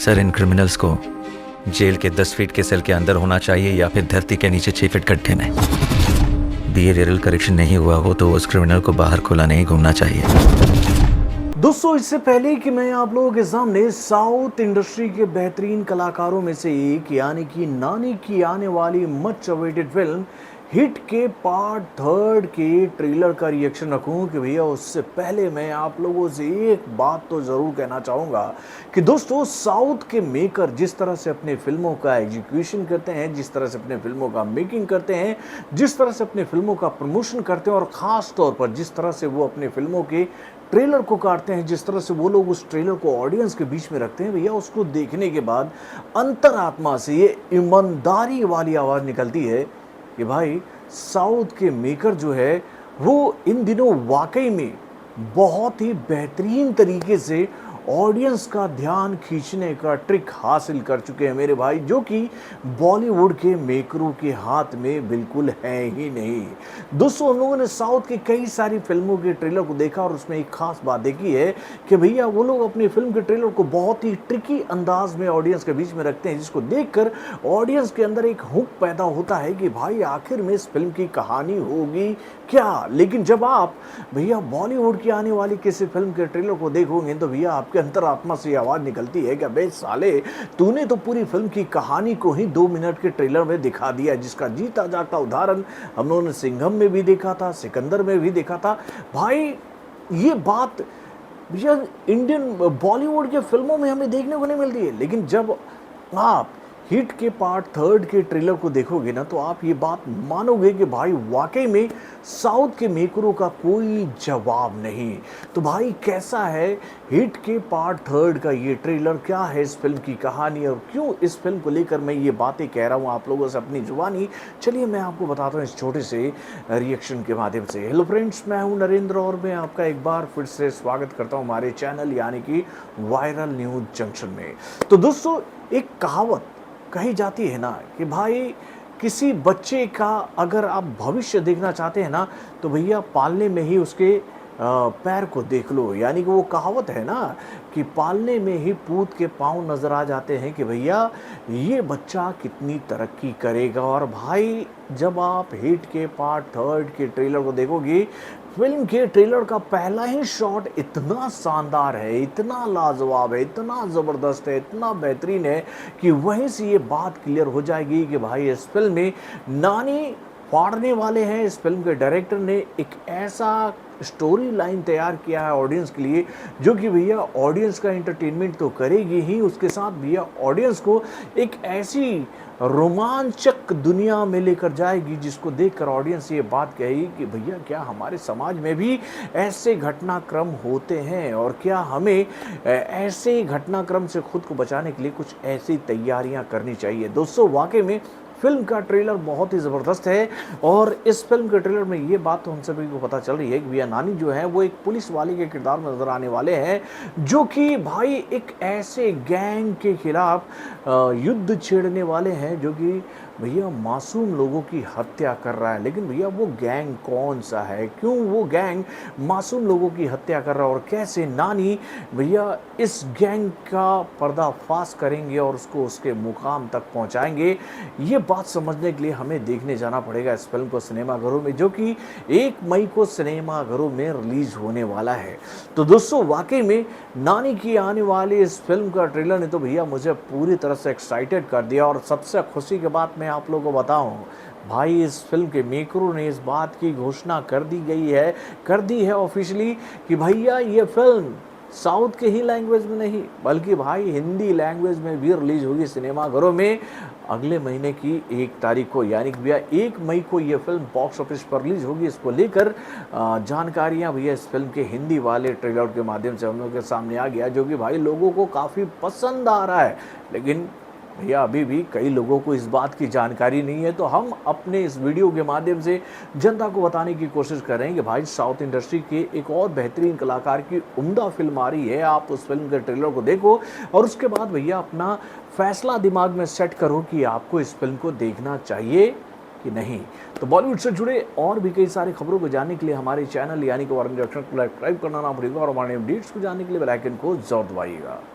Sir, इन criminals को jail के 10 feet के सेल के अंदर होना चाहिए या फिर धरती के नीचे 6 फीट गड्ढे में। बिहेवियरल करेक्शन नहीं हुआ हो तो उस क्रिमिनल को बाहर खुला नहीं घूमना चाहिए। दोस्तों, इससे पहले कि मैं आप लोगों के सामने साउथ इंडस्ट्री के बेहतरीन कलाकारों में से एक यानी कि नानी की आने वाली मच अवेटेड फिल्म हिट के पार्ट 3 के ट्रेलर का रिएक्शन रखूं कि भैया उससे पहले मैं आप लोगों से एक बात तो ज़रूर कहना चाहूँगा कि दोस्तों, साउथ के मेकर जिस तरह से अपने फिल्मों का एग्जीक्यूशन करते हैं, जिस तरह से अपने फिल्मों का मेकिंग करते हैं, जिस तरह से अपने फिल्मों का प्रमोशन करते हैं और ख़ास तौर पर जिस तरह से वो अपने फिल्मों के ट्रेलर को काटते हैं, जिस तरह से वो लोग उस ट्रेलर को ऑडियंस के बीच में रखते हैं, भैया उसको देखने के बाद अंतरात्मा से ये ईमानदारी वाली आवाज़ निकलती है कि भाई साउथ के मेकर जो है वो इन दिनों वाकई में बहुत ही बेहतरीन तरीके से ऑडियंस का ध्यान खींचने का ट्रिक हासिल कर चुके हैं मेरे भाई, जो कि बॉलीवुड के मेकरों के हाथ में बिल्कुल है ही नहीं। दोस्तों, हम लोगों ने साउथ की कई सारी फिल्मों के ट्रेलर को देखा और उसमें एक खास बात देखी है कि भैया वो लोग अपनी फिल्म के ट्रेलर को बहुत ही ट्रिकी अंदाज में ऑडियंस के बीच में रखते हैं, जिसको देखकर ऑडियंस के अंदर एक हुक पैदा होता है कि भाई आखिर में इस फिल्म की कहानी होगी क्या। लेकिन जब आप भैया बॉलीवुड की आने वाली किसी फिल्म के ट्रेलर को देखोगे तो भैया आपके अंतरात्मा से आवाज निकलती है कि अबे साले, तूने तो पूरी फिल्म की कहानी को ही 2 मिनट के ट्रेलर में दिखा दिया, जिसका जीता जागता उदाहरण हम लोगों ने सिंघम में भी देखा था, सिकंदर में भी देखा था। भाई ये बात भैया इंडियन बॉलीवुड के फिल्मों में हमें देखने को नहीं मिलती है, लेकिन जब आप हिट के पार्ट 3 के ट्रेलर को देखोगे ना तो आप ये बात मानोगे कि भाई वाकई में साउथ के मेकरों का कोई जवाब नहीं। तो भाई कैसा है हिट के पार्ट 3 का ये ट्रेलर, क्या है इस फिल्म की कहानी और क्यों इस फिल्म को लेकर मैं ये बातें कह रहा हूँ आप लोगों से अपनी जुबानी, चलिए मैं आपको बताता हूँ इस छोटे से रिएक्शन के माध्यम से। हेलो फ्रेंड्स, मैं हूँ नरेंद्र और मैं आपका एक बार फिर से स्वागत करता हूँ हमारे चैनल यानी कि वायरल न्यूज जंक्शन में। तो दोस्तों, एक कहावत कही जाती है ना कि भाई किसी बच्चे का अगर आप भविष्य देखना चाहते हैं ना तो भैया पालने में ही उसके पैर को देख लो। यानी कि वो कहावत है ना कि पालने में ही पूत के पाँव नज़र आ जाते हैं कि भैया ये बच्चा कितनी तरक्की करेगा। और भाई जब आप हिट के पार्ट 3 के ट्रेलर को देखोगे, फिल्म के ट्रेलर का पहला ही शॉट इतना शानदार है, इतना लाजवाब है, इतना ज़बरदस्त है, इतना बेहतरीन है कि वहीं से ये बात क्लियर हो जाएगी कि भाई इस फिल्म में नानी फाड़ने वाले हैं। इस फिल्म के डायरेक्टर ने एक ऐसा स्टोरी लाइन तैयार किया है ऑडियंस के लिए जो कि भैया ऑडियंस का एंटरटेनमेंट तो करेगी ही, उसके साथ भैया ऑडियंस को एक ऐसी रोमांचक दुनिया में लेकर जाएगी जिसको देखकर ऑडियंस ये बात कहेगी कि भैया क्या हमारे समाज में भी ऐसे घटनाक्रम होते हैं और क्या हमें ऐसे घटनाक्रम से खुद को बचाने के लिए कुछ ऐसी तैयारियां करनी चाहिए। दोस्तों, वाकई में फिल्म का ट्रेलर बहुत ही ज़बरदस्त है और इस फिल्म के ट्रेलर में ये बात तो हम सभी को पता चल रही है कि भैया नानी जो है वो एक पुलिस वाले के किरदार में नज़र आने वाले हैं, जो कि भाई एक ऐसे गैंग के खिलाफ युद्ध छेड़ने वाले हैं जो कि भैया मासूम लोगों की हत्या कर रहा है। लेकिन भैया वो गैंग कौन सा है, क्यों वो गैंग मासूम लोगों की हत्या कर रहा है और कैसे नानी भैया इस गैंग का पर्दाफाश करेंगे और उसको उसके मुकाम तक पहुंचाएंगे, ये बात समझने के लिए हमें देखने जाना पड़ेगा इस फिल्म को सिनेमाघरों में, जो कि 1 मई को सिनेमाघरों में रिलीज होने वाला है। तो दोस्तों, वाकई में नानी की आने वाली इस फिल्म का ट्रेलर ने तो भैया मुझे पूरी तरह से एक्साइटेड कर दिया। और सबसे खुशी की बात मैं आप लोगों को बताऊं, भाई इस फिल्म के मेकरों ने इस बात की घोषणा कर दी है ऑफिशियली कि भैया ये फिल्म साउथ के ही लैंग्वेज में नहीं बल्कि भाई हिंदी लैंग्वेज में भी रिलीज होगी सिनेमाघरों में अगले महीने की 1 तारीख को। यानी कि भैया 1 मई को ये फिल्म बॉक्स ऑफिस पर रिलीज होगी। इसको लेकर जानकारियां भैया इस फिल्म के हिंदी वाले ट्रेलर के माध्यम से हम लोगों के सामने आ गया, जो कि भाई लोगों को काफ़ी पसंद आ रहा है। लेकिन भैया अभी भी कई लोगों को इस बात की जानकारी नहीं है, तो हम अपने इस वीडियो के माध्यम से जनता को बताने की कोशिश कर रहे हैं कि भाई साउथ इंडस्ट्री के एक और बेहतरीन कलाकार की उम्दा फिल्म आ रही है। आप उस फिल्म के ट्रेलर को देखो और उसके बाद भैया अपना फैसला दिमाग में सेट करो कि आपको इस फिल्म को देखना चाहिए कि नहीं। तो बॉलीवुड से जुड़े और भी कई सारी खबरों को जानने के लिए हमारे चैनल यानी कि वायरल न्यूज जंक्शन को सब्सक्राइब करना ना भूलिएगा और हमारे अपडेट्स को जानने के लिए बेल आइकन को जरूर दबाइएगा।